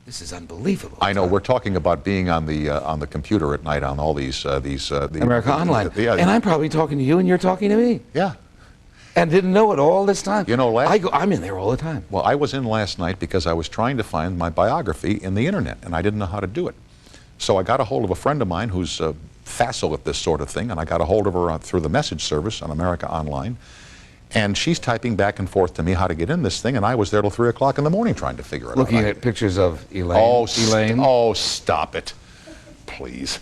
this is unbelievable. I know. We're talking about being on the computer at night on all these America Online. And I'm probably talking to you, and you're talking to me. Yeah. And didn't know it all this time. You know, I'm in there all the time. Well, I was in last night because I was trying to find my biography in the internet, and I didn't know how to do it. So I got a hold of a friend of mine who's facile at this sort of thing, and I got a hold of her through the message service on America Online, and she's typing back and forth to me how to get in this thing, and I was there till 3 o'clock in the morning trying to figure it out. Looking at pictures of Elaine. Oh, stop it, please.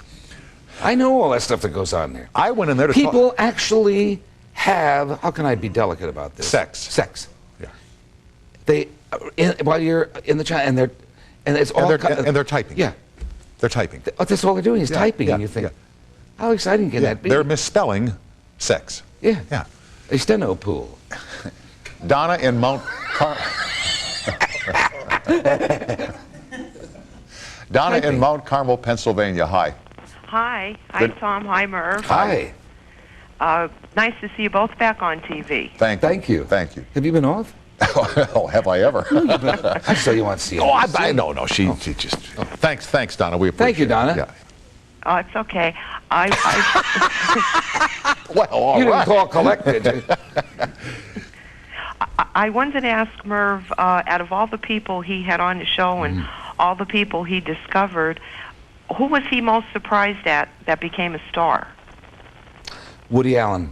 I know all that stuff that goes on there. I went in there to People actually have, how can I be delicate about this? Sex. Yeah. They, while you're in the chat, and they're typing. Yeah. They're typing. That's all they're doing is typing, and you think, how exciting can that be? They're misspelling sex. Yeah. Yeah. A steno pool. Donna in Mount Carmel, Pennsylvania. Hi. Hi. Hi, Tom. Hi, Merv. Hi. Nice to see you both back on TV. Thank you. Have you been off? Oh, have I ever? I saw you on CNN. Oh, no. She just. Thanks, Donna. We appreciate it. Thank you, Donna. Yeah. Oh, it's okay. Well, all right. You didn't call collected. I wanted to ask Merv, out of all the people he had on the show and all the people he discovered, who was he most surprised at that became a star? Woody Allen.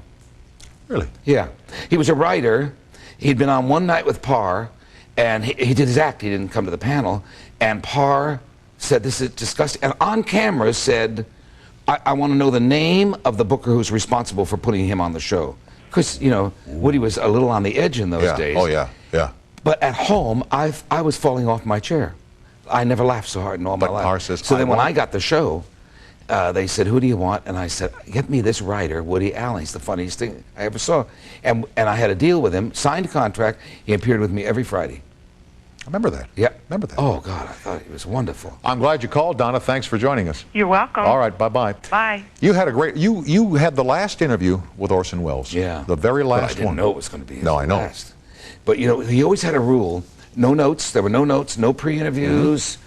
Really? Yeah. He was a writer. He'd been on One Night with Parr, and he did his act. He didn't come to the panel. And Parr said, this is disgusting. And on camera said, I want to know the name of the booker who's responsible for putting him on the show. Because, you know, Woody was a little on the edge in those days. Oh, yeah. But at home, I was falling off my chair. I never laughed so hard in all my life. Parr says, so then when I got the show, they said, who do you want? And I said, get me this writer, Woody Allen. He's the funniest thing I ever saw. And I had a deal with him, signed a contract. He appeared with me every Friday. I remember that. Yeah. Remember that. Oh, God, I thought he was wonderful. I'm glad you called, Donna. Thanks for joining us. You're welcome. All right, bye-bye. Bye. You had a great, you had the last interview with Orson Welles. Yeah. The very last one. I didn't know it was going to be his last. But, you know, he always had a rule, no notes. There were no notes, no pre-interviews.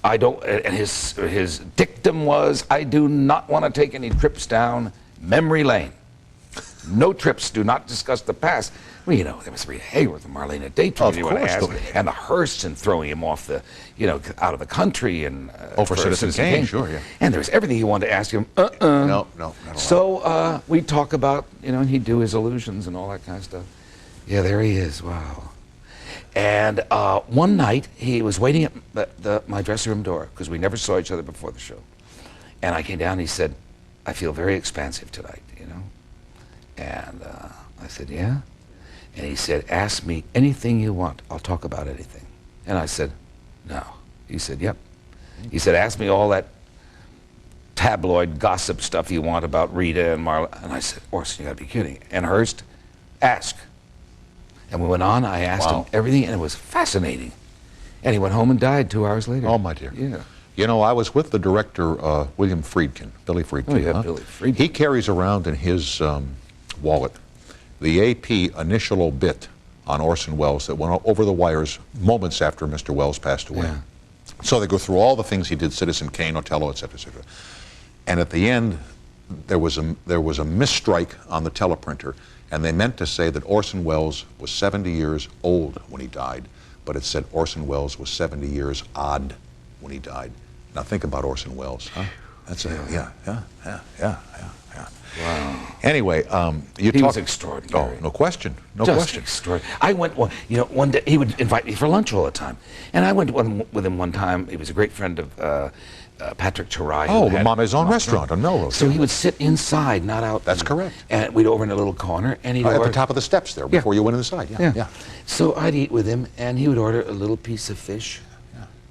I don't, and his dictum was, I do not want to take any trips down memory lane. No trips, do not discuss the past. Well, you know, there was Rita Hayworth and Marlena Dietrich. Of course. And the Hearst and throwing him off the, you know, out of the country. And for Citizen Kane, sure, yeah. And there was everything he wanted to ask him. No. So we'd talk about, you know, and he'd do his illusions and all that kind of stuff. Yeah, there he is. Wow. And one night, he was waiting at my dressing room door, because we never saw each other before the show. And I came down, and he said, I feel very expansive tonight, you know. And I said, yeah? And he said, ask me anything you want. I'll talk about anything. And I said, no. He said, yep. He said, ask me all that tabloid gossip stuff you want about Rita and Marla. And I said, Orson, you gotta be kidding. And Hearst, ask. And we went on, I asked him everything, and it was fascinating. And he went home and died 2 hours later. Oh, my dear. Yeah. You know, I was with the director, William Friedkin, Billy Friedkin. Oh, yeah, Billy Friedkin. He carries around in his wallet the AP initial obit on Orson Welles that went over the wires moments after Mr. Welles passed away. Yeah. So they go through all the things he did, Citizen Kane, Othello, et cetera, et cetera. And at the end, there was a misstrike on the teleprinter, and they meant to say that Orson Welles was 70 years old when he died, but it said Orson Welles was 70 years odd when he died. Now think about Orson Welles, huh? That's yeah. Wow. Anyway, he was extraordinary. Oh, no question, Just extraordinary. I went, one day, he would invite me for lunch all the time. And I went with him one time. He was a great friend of Patrick Tarai. Oh, the Ma Maison restaurant on Melrose. So he would sit inside, not out. That's correct. And we'd over in a little corner, and he'd order. At the top of the steps there, before you went inside. Yeah. So I'd eat with him, and he would order a little piece of fish,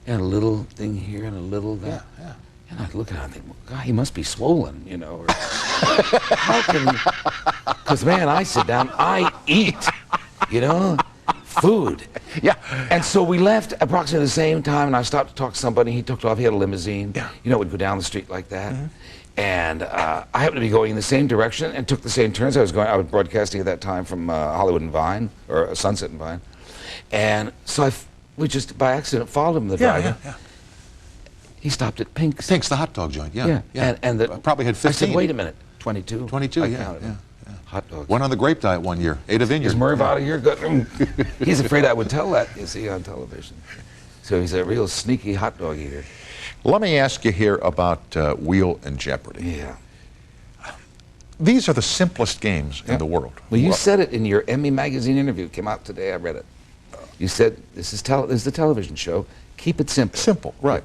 and a little thing here, and a little that. Yeah. And I'd look at him and think, well, God, he must be swollen, you know. Or, how can, because, man, I sit down, I eat, you know, food. Yeah. And so we left approximately the same time, and I stopped to talk to somebody. He took off. He had a limousine. Yeah. You know, we'd go down the street like that. Mm-hmm. And I happened to be going in the same direction and took the same turns. I was broadcasting at that time from Hollywood and Vine, or Sunset and Vine. And so we just, by accident, followed him, the driver. Yeah. He stopped at Pink's. Pink's, the hot dog joint, yeah. Yeah. And probably had 15. I said, wait a minute, 22. 22, I yeah, counted them. Hot dogs. Went on the grape diet one year, ate a vineyard. Is Merv out of here? Good. He's afraid I would tell that, you see, on television. So he's a real sneaky hot dog eater. Let me ask you here about Wheel and Jeopardy. Yeah. These are the simplest games in the world. Well, you said it in your Emmy Magazine interview. It came out today. I read it. You said, this is the television show. Keep it simple. Simple, right.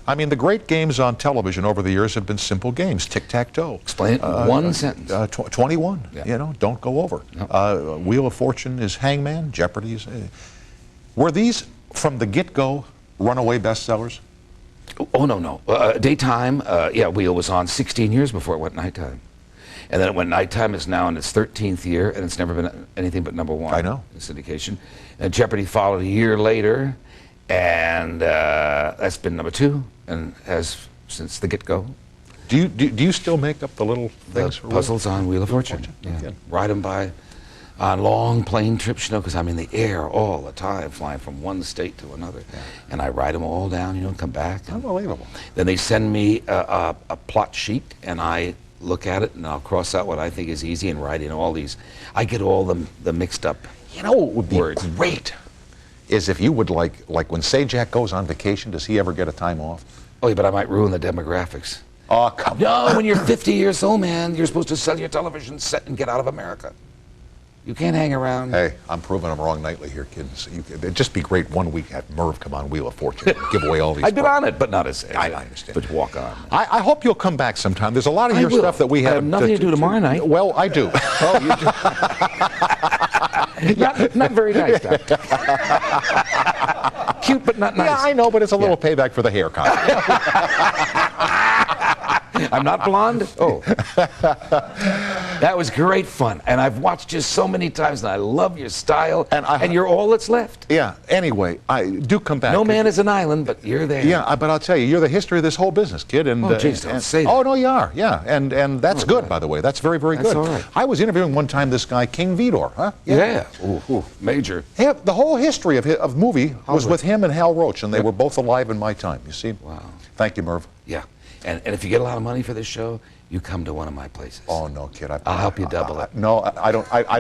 I mean, the great games on television over the years have been simple games. Tic-tac-toe. Explain it in one sentence. 21, Yeah. you know, don't go over. No. Wheel of Fortune is Hangman, Jeopardy is... were these, from the get-go, runaway bestsellers? Oh, no. Daytime, Wheel was on 16 years before it went nighttime. And then it went nighttime. It's now in its 13th year, and it's never been anything but #1. I know. In syndication. And Jeopardy followed a year later, and that's been #2, and has since the get-go. Do you still make up the little things? The puzzles on Wheel of Fortune. Yeah. Okay. Ride them by on long plane trips, because I'm in the air all the time, flying from one state to another. Yeah. And I write them all down, come back. Unbelievable. Then they send me a plot sheet, and I look at it, and I'll cross out what I think is easy and write in all these. I get all the mixed up You know what would be words. great is if you would, like when Sajak goes on vacation, does he ever get a time off? Oh, yeah, but I might ruin the demographics. Oh, come on. No, when you're 50 years old, man, you're supposed to sell your television set and get out of America. You can't hang around. Hey, I'm proving I'm wrong nightly here, kids. It'd just be great one week have Merv come on Wheel of Fortune and give away all these. I've been on it, but not as I understand. But walk on. I hope you'll come back sometime. There's a lot of I your will. stuff that we I have. have nothing to do tomorrow night. Well, I do. Oh, you do. not very nice, Doctor. Cute, but not nice. Yeah, I know, but it's a little payback for the haircut. I'm not blonde? Oh. That was great fun. And I've watched you so many times, and I love your style. And you're all that's left. Yeah, anyway, do come back. No man is an island, but you're there. Yeah, but I'll tell you, you're the history of this whole business, kid. And, geez, don't say that. Oh, no, you are, yeah. And that's good, by the way. That's very, very good. That's all right. I was interviewing one time this guy, King Vidor, huh? Yeah. Ooh, major. Yeah, the whole history of movie was with him and Hal Roach, and they were both alive in my time, you see? Wow. Thank you, Merv. Yeah. And if you get a lot of money for this show, you come to one of my places. Oh, no, kid. I'll help you double it. No, I don't. I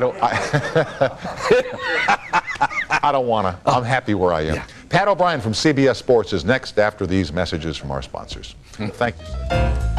don't want to. I'm happy where I am. Yeah. Pat O'Brien from CBS Sports is next after these messages from our sponsors. Thank you, sir.